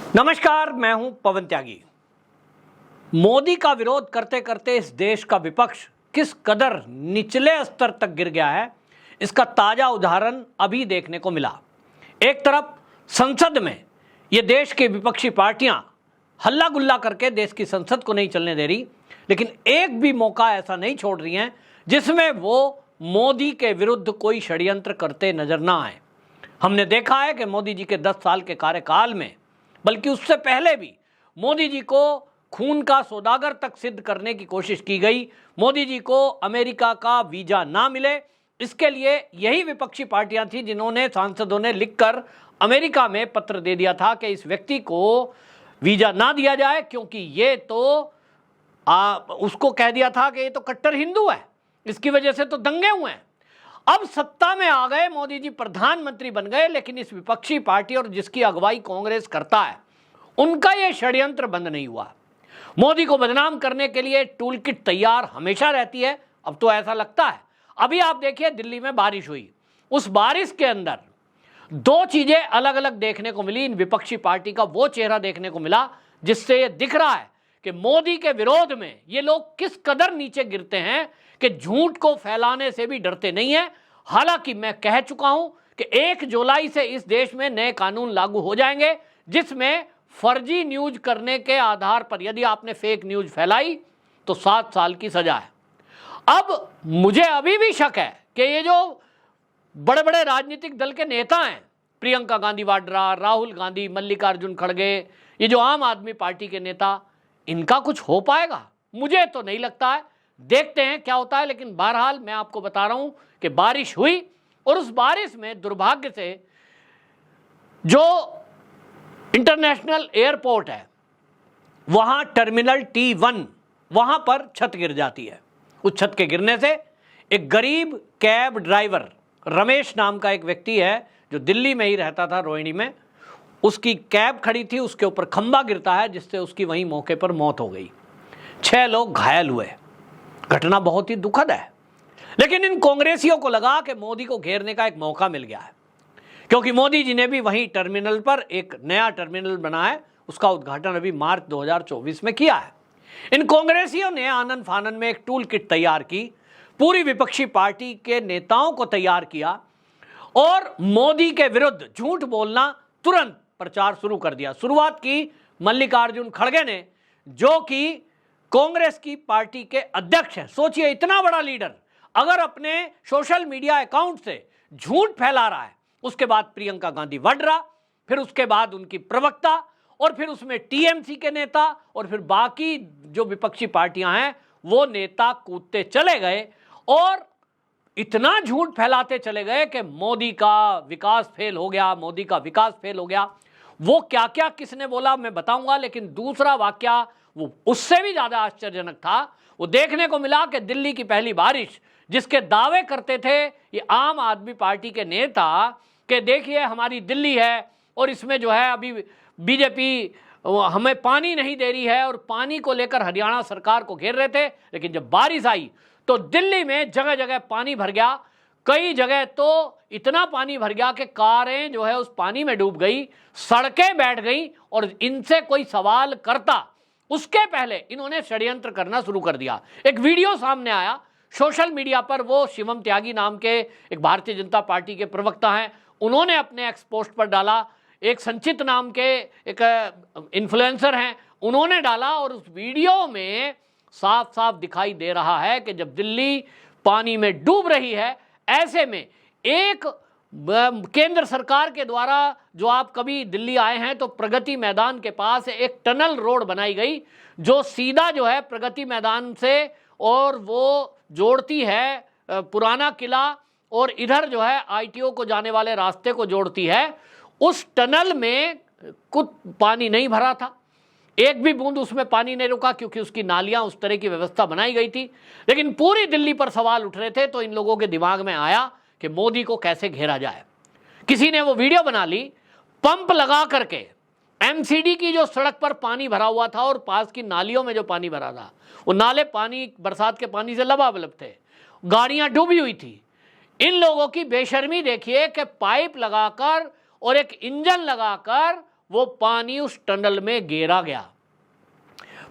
नमस्कार, मैं हूं पवन त्यागी। मोदी का विरोध करते करते इस देश का विपक्ष किस कदर निचले स्तर तक गिर गया है, इसका ताजा उदाहरण अभी देखने को मिला। एक तरफ संसद में ये देश की विपक्षी पार्टियां हल्ला गुल्ला करके देश की संसद को नहीं चलने दे रही, लेकिन एक भी मौका ऐसा नहीं छोड़ रही हैं जिसमें वो मोदी के विरुद्ध कोई षड्यंत्र करते नजर ना आए। हमने देखा है कि मोदी जी के 10 साल के कार्यकाल में, बल्कि उससे पहले भी, मोदी जी को खून का सौदागर तक सिद्ध करने की कोशिश की गई। मोदी जी को अमेरिका का वीजा ना मिले, इसके लिए यही विपक्षी पार्टियां थी जिन्होंने, सांसदों ने लिखकर अमेरिका में पत्र दे दिया था कि इस व्यक्ति को वीजा ना दिया जाए, क्योंकि ये तो उसको कह दिया था कि ये तो कट्टर हिंदू है, इसकी वजह से तो दंगे हुए हैं। अब सत्ता में आ गए, मोदी जी प्रधानमंत्री बन गए, लेकिन इस विपक्षी पार्टी और जिसकी अगुवाई कांग्रेस करता है, उनका यह षड्यंत्र बंद नहीं हुआ। मोदी को बदनाम करने के लिए टूल किट तैयार हमेशा रहती है। अब तो ऐसा लगता है, अभी आप देखिए दिल्ली में बारिश हुई, उस बारिश के अंदर दो चीजें अलग अलग देखने को मिली। इन विपक्षी पार्टी का वो चेहरा देखने को मिला जिससे ये दिख रहा है कि मोदी के विरोध में ये लोग किस कदर नीचे गिरते हैं कि झूठ को फैलाने से भी डरते नहीं है। हालांकि मैं कह चुका हूं कि 1 जुलाई से इस देश में नए कानून लागू हो जाएंगे, जिसमें फर्जी न्यूज करने के आधार पर यदि आपने फेक न्यूज फैलाई तो 7 साल की सजा है। अब मुझे अभी भी शक है कि ये जो बड़े बड़े राजनीतिक दल के नेता हैं, प्रियंका गांधी वाड्रा, राहुल गांधी, मल्लिकार्जुन खड़गे, ये जो आम आदमी पार्टी के नेता, इनका कुछ हो पाएगा? मुझे तो नहीं लगता है। देखते हैं क्या होता है। लेकिन बहरहाल मैं आपको बता रहा हूं कि बारिश हुई और उस बारिश में दुर्भाग्य से जो इंटरनेशनल एयरपोर्ट है, वहां टर्मिनल T1, वहां पर छत गिर जाती है। उस छत के गिरने से एक गरीब कैब ड्राइवर, रमेश नाम का एक व्यक्ति है जो दिल्ली में ही रहता था, रोहिणी में, उसकी कैब खड़ी थी, उसके ऊपर खंबा गिरता है जिससे उसकी वहीं मौके पर मौत हो गई। 6 लोग घायल हुए। घटना बहुत ही दुखद है। लेकिन इन कांग्रेसियों को लगा कि मोदी को घेरने का एक मौका मिल गया है, क्योंकि मोदी जी ने भी वहीं टर्मिनल पर एक नया टर्मिनल बना है, उसका उद्घाटन अभी मार्च 2024 में किया है। इन कांग्रेसियों ने आनन फानन में एक टूल किट तैयार की, पूरी विपक्षी पार्टी के नेताओं को तैयार किया और मोदी के विरुद्ध झूठ बोलना तुरंत प्रचार शुरू कर दिया। शुरुआत की मल्लिकार्जुन खड़गे ने, जो कि कांग्रेस की पार्टी के अध्यक्ष हैं। सोचिए, इतना बड़ा लीडर अगर अपने सोशल मीडिया अकाउंट से झूठ फैला रहा है। उसके बाद प्रियंका गांधी वाड्रा, फिर उसके बाद उनकी प्रवक्ता, और फिर उसमें टीएमसी के नेता, और फिर बाकी जो विपक्षी पार्टियां हैं वो नेता कूदते चले गए और इतना झूठ फैलाते चले गए कि मोदी का विकास फेल हो गया, मोदी का विकास फेल हो गया। वो क्या क्या किसने बोला मैं बताऊंगा, लेकिन दूसरा वाकया वो उससे भी ज्यादा आश्चर्यजनक था। वो देखने को मिला कि दिल्ली की पहली बारिश, जिसके दावे करते थे ये आम आदमी पार्टी के नेता कि देखिए हमारी दिल्ली है और इसमें जो है अभी बीजेपी हमें पानी नहीं दे रही है, और पानी को लेकर हरियाणा सरकार को घेर रहे थे। लेकिन जब बारिश आई तो दिल्ली में जगह जगह पानी भर गया। कई जगह तो इतना पानी भर गया कि कारें जो है उस पानी में डूब गई, सड़कें बैठ गई, और इनसे कोई सवाल करता उसके पहले इन्होंने षड्यंत्र करना शुरू कर दिया। एक वीडियो सामने आया सोशल मीडिया पर, वो शिवम त्यागी नाम के एक भारतीय जनता पार्टी के प्रवक्ता हैं, उन्होंने अपने एक्स पोस्ट पर डाला। एक संचित नाम के एक इन्फ्लुएंसर हैं, उन्होंने डाला, और उस वीडियो में साफ साफ दिखाई दे रहा है कि जब दिल्ली पानी में डूब रही है, ऐसे में एक केंद्र सरकार के द्वारा, जो आप कभी दिल्ली आए हैं तो प्रगति मैदान के पास एक टनल रोड बनाई गई जो सीधा जो है प्रगति मैदान से, और वो जोड़ती है पुराना किला, और इधर जो है ITO को जाने वाले रास्ते को जोड़ती है। उस टनल में कुछ पानी नहीं भरा था, एक भी बूंद उसमें पानी नहीं रुका, क्योंकि उसकी नालियां उस तरह की व्यवस्था बनाई गई थी। लेकिन पूरी दिल्ली पर सवाल उठ रहे थे, तो इन लोगों के दिमाग में आया कि मोदी को कैसे घेरा जाए। किसी ने वो वीडियो बना ली, पंप लगा करके MCD की जो सड़क पर पानी भरा हुआ था और पास की नालियों में जो पानी भरा था, वो नाले पानी, बरसात के पानी से लबालब थे, गाड़ियां डूबी हुई थी। इन लोगों की बेशर्मी देखिए कि पाइप लगाकर और एक इंजन लगाकर वो पानी उस टनल में गेरा गया,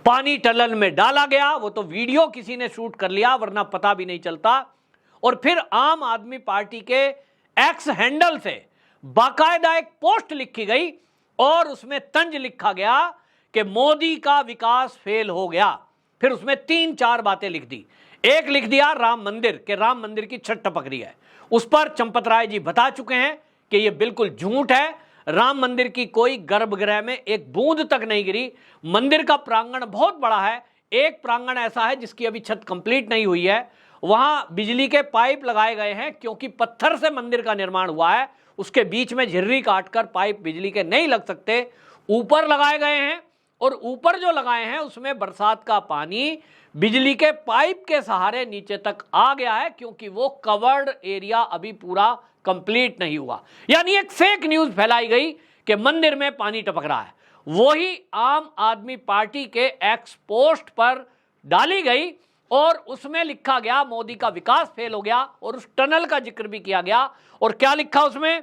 पानी टनल में डाला गया। वो तो वीडियो किसी ने शूट कर लिया, वरना पता भी नहीं चलता। और फिर आम आदमी पार्टी के एक्स हैंडल से बाकायदा एक पोस्ट लिखी गई और उसमें तंज लिखा गया कि मोदी का विकास फेल हो गया। फिर उसमें 3-4 बातें लिख दी। एक लिख दिया राम मंदिर, के राम मंदिर की छत टपक रही है। उस पर चंपत राय जी बता चुके हैं कि यह बिल्कुल झूठ है। राम मंदिर की कोई गर्भगृह में एक बूंद तक नहीं गिरी। मंदिर का प्रांगण बहुत बड़ा है। एक प्रांगण ऐसा है जिसकी अभी छत कंप्लीट नहीं हुई है, वहां बिजली के पाइप लगाए गए हैं, क्योंकि पत्थर से मंदिर का निर्माण हुआ है। उसके बीच में झिर्री काटकर पाइप बिजली के नहीं लग सकते, ऊपर लगाए गए हैं। और ऊपर जो लगाए हैं उसमें बरसात का पानी बिजली के पाइप के सहारे नीचे तक आ गया है, क्योंकि वो कवर्ड एरिया अभी पूरा कंप्लीट नहीं हुआ। यानी एक फेक न्यूज फैलाई गई कि मंदिर में पानी टपक रहा है। वही आम आदमी पार्टी के एक्स पोस्ट पर डाली गई और उसमें लिखा गया मोदी का विकास फेल हो गया, और उस टनल का जिक्र भी किया गया। और क्या लिखा उसमें,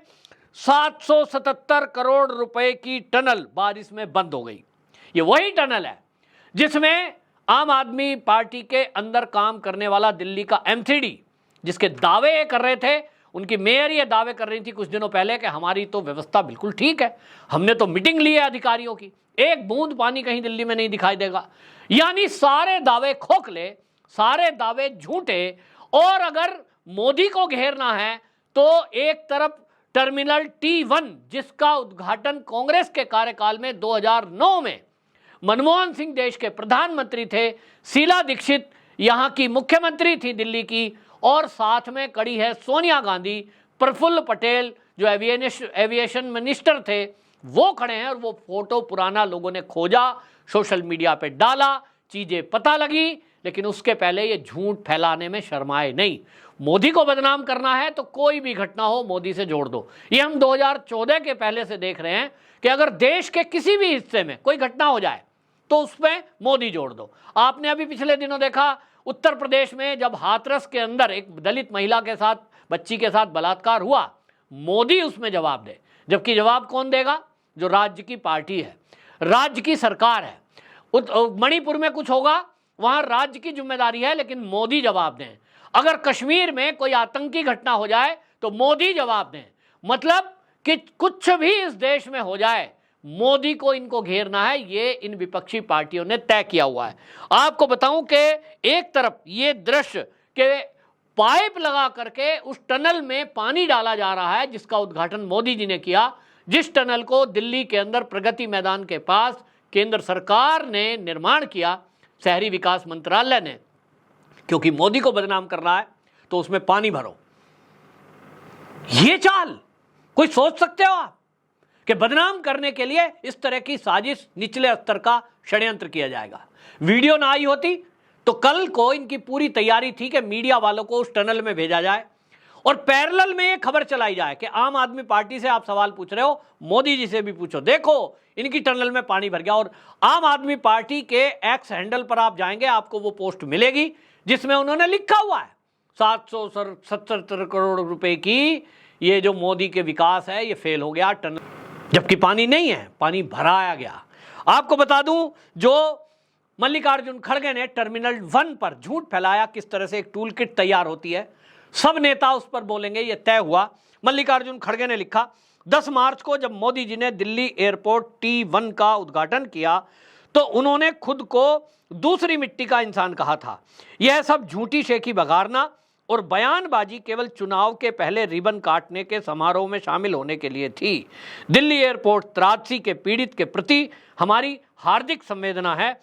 777 करोड़ रुपए की टनल बारिश में बंद हो गई। ये वही टनल है जिसमें आम आदमी पार्टी के अंदर काम करने वाला दिल्ली का एमसीडी, जिसके दावे कर रहे थे, उनकी मेयर ये दावे कर रही थी कुछ दिनों पहले कि हमारी तो व्यवस्था बिल्कुल ठीक है, हमने तो मीटिंग ली है अधिकारियों की, एक बूंद पानी कहीं दिल्ली में नहीं दिखाई देगा। यानी सारे दावे खोखले, सारे दावे झूठे। और अगर मोदी को घेरना है तो एक तरफ टर्मिनल T1, जिसका उद्घाटन कांग्रेस के कार्यकाल में 2009 में मनमोहन सिंह देश के प्रधानमंत्री थे, शीला दीक्षित यहां की मुख्यमंत्री थी दिल्ली की, और साथ में खड़ी है सोनिया गांधी, प्रफुल्ल पटेल जो एविएशन मिनिस्टर थे वो खड़े हैं। और वो फोटो पुराना लोगों ने खोजा, सोशल मीडिया पे डाला, चीजें पता लगी, लेकिन उसके पहले ये झूठ फैलाने में शर्माए नहीं। मोदी को बदनाम करना है तो कोई भी घटना हो मोदी से जोड़ दो। ये हम 2014 के पहले से देख रहे हैं कि अगर देश के किसी भी हिस्से में कोई घटना हो जाए तो उसमें मोदी जोड़ दो। आपने अभी पिछले दिनों देखा उत्तर प्रदेश में जब हाथरस के अंदर एक दलित महिला के साथ, बच्ची के साथ बलात्कार हुआ, मोदी उसमें जवाब दे। जबकि जवाब कौन देगा? जो राज्य की पार्टी है, राज्य की सरकार है। मणिपुर में कुछ होगा, वहां राज्य की जिम्मेदारी है, लेकिन मोदी जवाब दें। अगर कश्मीर में कोई आतंकी घटना हो जाए तो मोदी जवाब दें। मतलब कि कुछ भी इस देश में हो जाए, मोदी को इनको घेरना है, ये इन विपक्षी पार्टियों ने तय किया हुआ है। आपको बताऊं कि एक तरफ ये दृश्य के पाइप लगा करके उस टनल में पानी डाला जा रहा है, जिसका उद्घाटन मोदी जी ने किया, जिस टनल को दिल्ली के अंदर प्रगति मैदान के पास केंद्र सरकार ने निर्माण किया, शहरी विकास मंत्रालय ने, क्योंकि मोदी को बदनाम करना है तो उसमें पानी भरो। ये चाल कोई सोच सकते हो आप कि बदनाम करने के लिए इस तरह की साजिश, निचले स्तर का षड्यंत्र किया जाएगा? वीडियो ना आई होती तो कल को इनकी पूरी तैयारी थी कि मीडिया वालों को उस टनल में भेजा जाए और पैरेलल में ये खबर चलाई जाए कि आम आदमी पार्टी से आप सवाल पूछ रहे हो, मोदी जी से भी पूछो, देखो इनकी टनल में पानी भर गया। और आम आदमी पार्टी के एक्स हैंडल पर आप जाएंगे, आपको वो पोस्ट मिलेगी जिसमें उन्होंने लिखा हुआ है 777 करोड़ रुपए की ये जो मोदी के विकास है ये फेल हो गया टनल, जबकि पानी नहीं है, पानी भराया गया। आपको बता दूं, जो मल्लिकार्जुन खड़गे ने टर्मिनल 1 पर झूठ फैलाया, किस तरह से एक टूल किट तैयार होती है, सब नेता उस पर बोलेंगे, ये तय हुआ। मल्लिकार्जुन खड़गे ने लिखा, 10 मार्च को जब मोदी जी ने दिल्ली एयरपोर्ट T1 का उद्घाटन किया तो उन्होंने खुद को दूसरी मिट्टी का इंसान कहा था। यह सब झूठी शेखी बघारना और बयानबाजी केवल चुनाव के पहले रिबन काटने के समारोह में शामिल होने के लिए थी। दिल्ली एयरपोर्ट त्रासदी के पीड़ित के प्रति हमारी हार्दिक संवेदना है।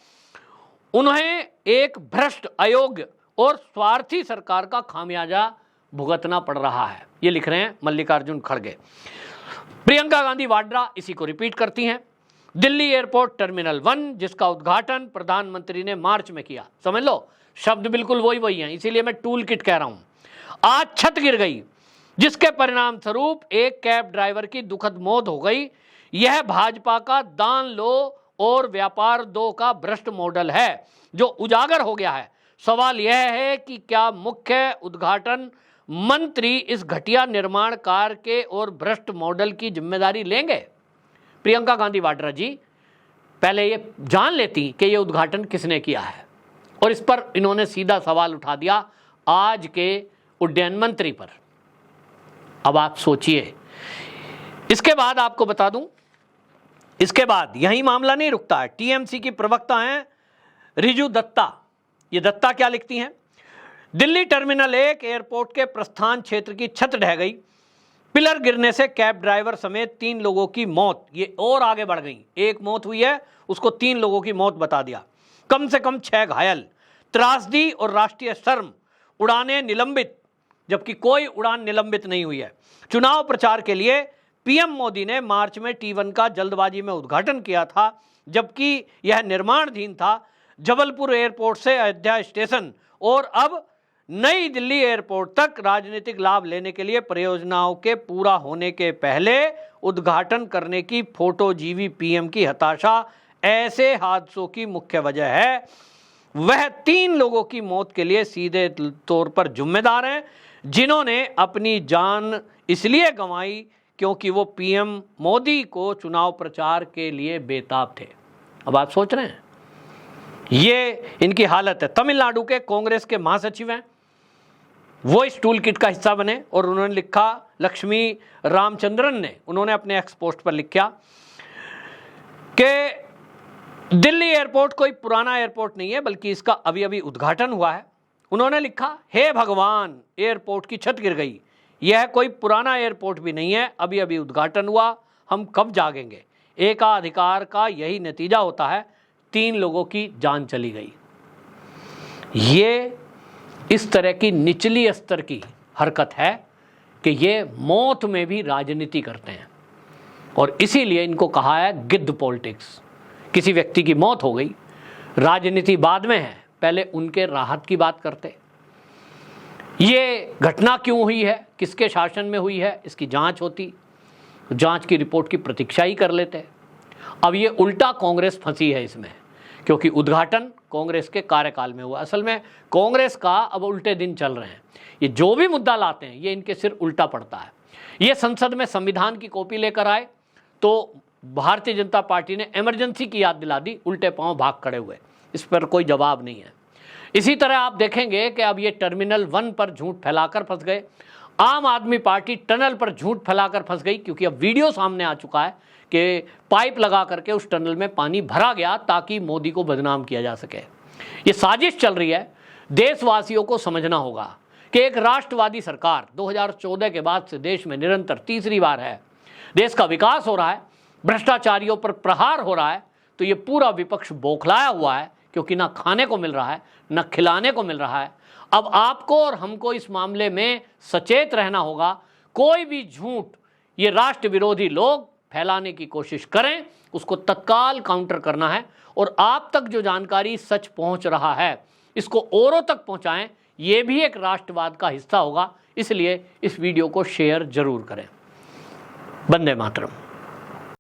उन्हें एक भ्रष्ट, अयोग्य और स्वार्थी सरकार का खामियाजा भुगतना पड़ रहा है, ये लिख रहे हैं मल्लिकार्जुन खड़गे। प्रियंका गांधी वाड्रा इसी को रिपीट करती हैं। दिल्ली एयरपोर्ट टर्मिनल 1 जिसका उद्घाटन प्रधानमंत्री ने मार्च में किया, समझ लो शब्द बिल्कुल वही हैं, इसीलिए मैं टूल किट कह रहा हूं। आज छत गिर गई, जिसके परिणाम स्वरूप एक कैब ड्राइवर की दुखद मौत हो गई। यह भाजपा का दान लो और व्यापार दो का भ्रष्ट मॉडल है जो उजागर हो गया है। सवाल यह है कि क्या मुख्य उद्घाटन मंत्री इस घटिया निर्माण कार्य के और भ्रष्ट मॉडल की जिम्मेदारी लेंगे? प्रियंका गांधी वाड्रा जी पहले ये जान लेती कि ये उद्घाटन किसने किया है, और इस पर इन्होंने सीधा सवाल उठा दिया आज के उड्डयन मंत्री पर। अब आप सोचिए, इसके बाद आपको बता दूं, इसके बाद यही मामला नहीं रुकता है। टीएमसी की प्रवक्ता हैं रिजू दत्ता। ये दत्ता क्या लिखती हैं? दिल्ली टर्मिनल 1 एयरपोर्ट के प्रस्थान क्षेत्र की छत ढह गई, पिलर गिरने से कैब ड्राइवर समेत 3 लोगों की मौत। ये और आगे बढ़ गई, एक मौत हुई है उसको 3 लोगों की मौत बता दिया, कम से कम 6 घायल। त्रासदी और राष्ट्रीय शर्म, उड़ानें निलंबित, जबकि कोई उड़ान निलंबित नहीं हुई है। चुनाव प्रचार के लिए पीएम मोदी ने मार्च में T1 का जल्दबाजी में उद्घाटन किया था, जबकि यह निर्माणाधीन था। जबलपुर एयरपोर्ट से अयोध्या स्टेशन और अब नई दिल्ली एयरपोर्ट तक राजनीतिक लाभ लेने के लिए परियोजनाओं के पूरा होने के पहले उद्घाटन करने की फोटोजीवी पीएम की हताशा ऐसे हादसों की मुख्य वजह है। वह 3 लोगों की मौत के लिए सीधे तौर पर जिम्मेदार हैं, जिन्होंने अपनी जान इसलिए गंवाई क्योंकि वो पीएम मोदी को चुनाव प्रचार के लिए बेताब थे। अब आप सोच रहे हैं, ये इनकी हालत है। तमिलनाडु के कांग्रेस के महासचिव हैं, वो इस टूल किट का हिस्सा बने और उन्होंने लिखा, लक्ष्मी रामचंद्रन ने, उन्होंने अपने एक्स पोस्ट पर लिखा कि दिल्ली एयरपोर्ट कोई पुराना एयरपोर्ट नहीं है, बल्कि इसका अभी अभी उद्घाटन हुआ है। उन्होंने लिखा, हे भगवान, एयरपोर्ट की छत गिर गई, यह कोई पुराना एयरपोर्ट भी नहीं है, अभी अभी उद्घाटन हुआ, हम कब जागेंगे। एकाधिकार का यही नतीजा होता है, 3 लोगों की जान चली गई। ये इस तरह की निचली स्तर की हरकत है कि ये मौत में भी राजनीति करते हैं, और इसीलिए इनको कहा है गिद्ध पॉलिटिक्स। किसी व्यक्ति की मौत हो गई, राजनीति बाद में है, पहले उनके राहत की बात करते। ये घटना क्यों हुई है, किसके शासन में हुई है, इसकी जांच होती, जांच की रिपोर्ट की प्रतीक्षा ही कर लेते। अब ये उल्टा कांग्रेस फंसी है इसमें, क्योंकि उद्घाटन कांग्रेस के कार्यकाल में हुआ। असल में कांग्रेस का अब उल्टे दिन चल रहे हैं, ये जो भी मुद्दा लाते हैं ये इनके सिर उल्टा पड़ता है। ये संसद में संविधान की कॉपी लेकर आए तो भारतीय जनता पार्टी ने इमरजेंसी की याद दिला दी, उल्टे पांव भाग खड़े हुए, इस पर कोई जवाब नहीं है। इसी तरह आप देखेंगे कि अब ये टर्मिनल 1 पर झूठ फैलाकर फंस गए, आम आदमी पार्टी टनल पर झूठ फैलाकर फंस गई, क्योंकि अब वीडियो सामने आ चुका है कि पाइप लगा करके उस टनल में पानी भरा गया ताकि मोदी को बदनाम किया जा सके। ये साजिश चल रही है। देशवासियों को समझना होगा कि एक राष्ट्रवादी सरकार 2014 के बाद से देश में निरंतर तीसरी बार है, देश का विकास हो रहा है, भ्रष्टाचारियों पर प्रहार हो रहा है, तो ये पूरा विपक्ष बौखलाया हुआ है, क्योंकि ना खाने को मिल रहा है, ना खिलाने को मिल रहा है। अब आपको और हमको इस मामले में सचेत रहना होगा। कोई भी झूठ ये राष्ट्र विरोधी लोग फैलाने की कोशिश करें, उसको तत्काल काउंटर करना है, और आप तक जो जानकारी सच पहुंच रहा है इसको औरों तक पहुंचाएं। ये भी एक राष्ट्रवाद का हिस्सा होगा, इसलिए इस वीडियो को शेयर जरूर करें। वंदे मातरम।